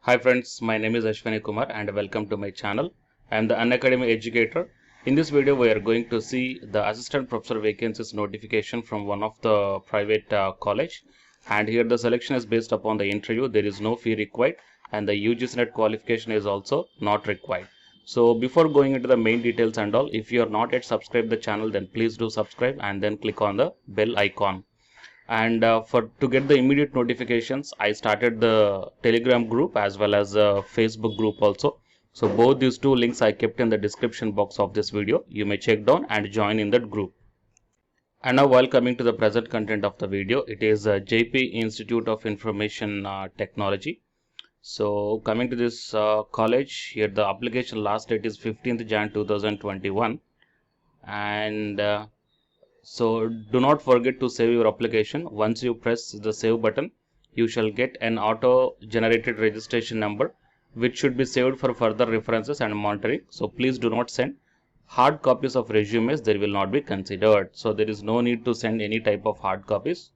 Hi friends, my name is Ashwani Kumar and welcome to my channel. I am the Unacademy educator. In this video, we are going to see the assistant professor vacancies notification from one of the private college. And here the selection is based upon the interview. There is no fee required and the UGC NET qualification is also not required. So before going into the main details and all, if you are not yet subscribed the channel, then please do subscribe and then click on the bell icon. And to get the immediate notifications, I started the Telegram group as well as the Facebook group also. So both these two links I kept in the description box of this video. You may check down and join in that group. And now while coming to the present content of the video, it is JP Institute of Information Technology. So coming to this college, here the application last date is 15th Jan 2021, and so do not forget to save your application. Once you press the save button, you shall get an auto generated registration number which should be saved for further references and monitoring. So please do not send hard copies of resumes, they will not be considered. So there is no need to send any type of hard copies.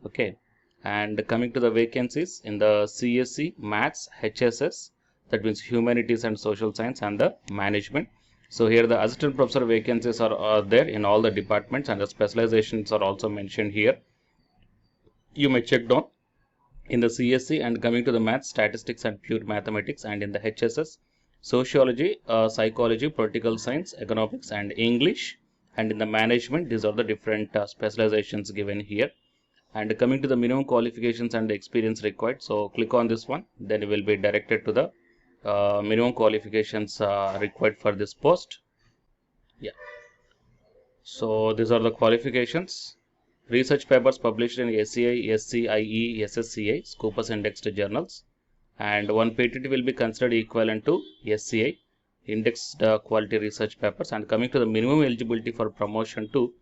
Okay. And coming to the vacancies in the CSC, Maths, HSS, that means Humanities and Social Science, and the Management. So here the assistant professor vacancies are there in all the departments, and the specializations are also mentioned here. You may check down in the CSC. And coming to the Maths, Statistics and Pure Mathematics, and in the HSS, Sociology, Psychology, Political Science, Economics, and English. And in the Management, these are the different specializations given here. And coming to the minimum qualifications and the experience required, so click on this one, then you will be directed to the minimum qualifications required for this post. Yeah, so these are the qualifications. Research papers published in SCI, SCIE, SSCI, Scopus indexed journals, and one patent will be considered equivalent to SCI, indexed quality research papers. And coming to the minimum eligibility for promotion to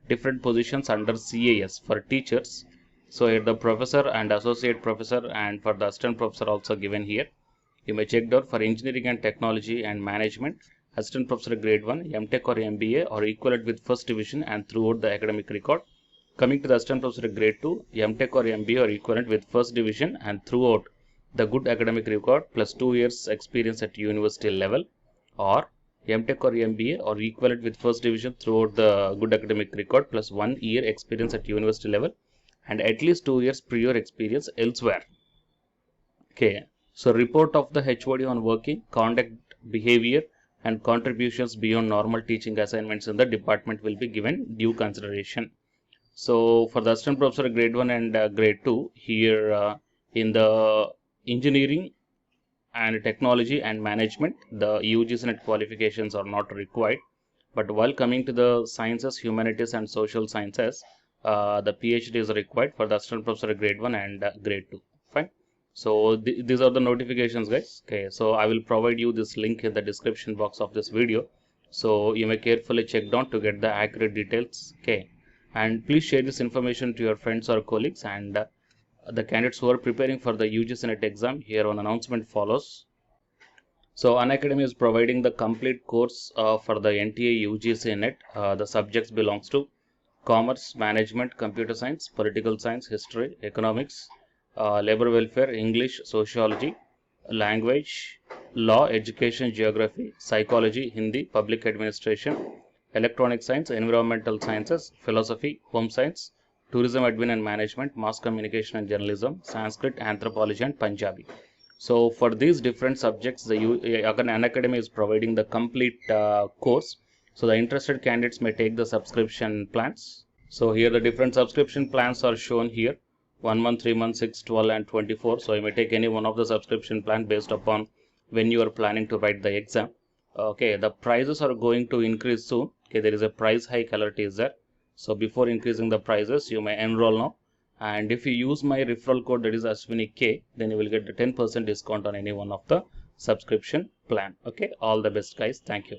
different positions under CAS for teachers. So here the professor and associate professor, and for the assistant professor also given here. You may check down for engineering and technology and management, assistant professor grade 1, MTech or MBA or equivalent with first division and throughout the academic record. Coming to the assistant professor grade 2, MTech or MBA or equivalent with first division and throughout the good academic record plus 2 years experience at university level, or MTech or MBA or equivalent with first division throughout the good academic record plus 1 year experience at university level and at least 2 years prior experience elsewhere. Okay, so report of the HOD on working, conduct, behavior and contributions beyond normal teaching assignments in the department will be given due consideration. So for the assistant professor grade 1 and grade 2, here in the engineering and technology and management, the UGC NET qualifications are not required. But while coming to the sciences, humanities and social sciences, the PhD is required for the assistant professor grade 1 and grade 2. Fine. So these are the notifications, guys. Okay, so I will provide you this link in the description box of this video. So you may carefully check down to get the accurate details. Okay, and please share this information to your friends or colleagues. And the candidates who are preparing for the UGC NET exam, here one announcement follows. So Unacademy is providing the complete course for the NTA UGC NET. The subjects belongs to commerce, management, computer science, political science, history, economics, labor welfare, English, sociology, language, law, education, geography, psychology, Hindi, public administration, electronic science, environmental sciences, philosophy, home science, tourism admin and management, mass communication and journalism, Sanskrit, anthropology and Punjabi. So for these different subjects, the Unacademy is providing the complete course. So the interested candidates may take the subscription plans. So here the different subscription plans are shown here: 1 month, 3 months, 6, 12 and 24. So you may take any one of the subscription plan based upon when you are planning to write the exam. Okay, the prices are going to increase soon. Okay, there is a price hike alert is there. So before increasing the prices, you may enroll now. And if you use my referral code, that is Ashwini K, then you will get the 10% discount on any one of the subscription plan. Okay, all the best guys. Thank you.